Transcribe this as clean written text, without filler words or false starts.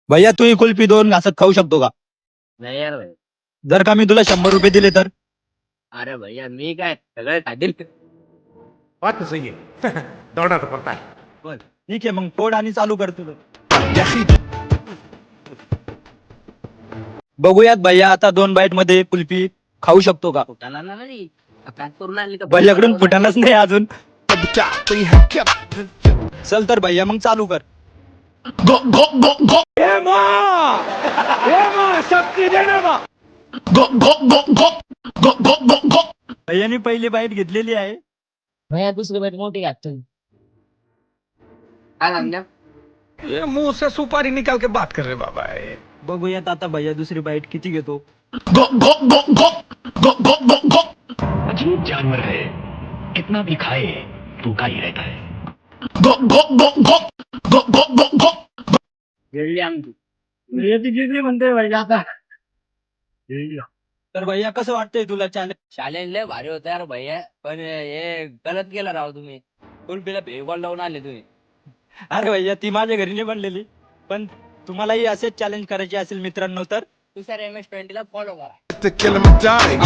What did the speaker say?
भैया तू ही कुल्फी 2 घासात खाऊ शकतो का? नाही यार भाई. जर का मी तुला 100 रुपये दिले तर? अरे भैया मी काय सगळं खातील. बात तो सही है दौड़ना तो पड़ता है. ठीक आहे मग फोड आणि चालू कर तुझं. बघूयात भैया आता 2 बाईट मध्ये कुल्फी खाऊ शकतो का? फुटाला ना नाही पॅक करून आणली का भैयाकडून फुटाणाच नाही अजून. चल तर भैया मग चालू कर. भैयानी पहिली बाईट घेतलेली आहे. भैया दुसरी बाईट मोठी घातली. काय सांगल्या ये मुंह से सुपारी निकाल के बात कर रहे बाबा. बघूयात आता भैया दुसरी बाईट किती घेतो. अजीब जानवर है, कितना भी खाए भूखा ही रहता है. गिळली आमची. गिळली म्हणते भैया आता. तर भैया कसं वाटतंय तुला चॅलेंज? चॅलेंज लय भारी होतं यार भैया पण हे गलत केलं राव तुम्ही. कुल्फीला भेगोल लावून आले तुम्ही. अरे भैया ती माझ्या घरी नाही बनलेली. पण तुम्हालाही असेच चॅलेंज करायचे असेल मित्रांनो तर दुसऱ्या MS-20 ला फॉलो करा. To kill him or die.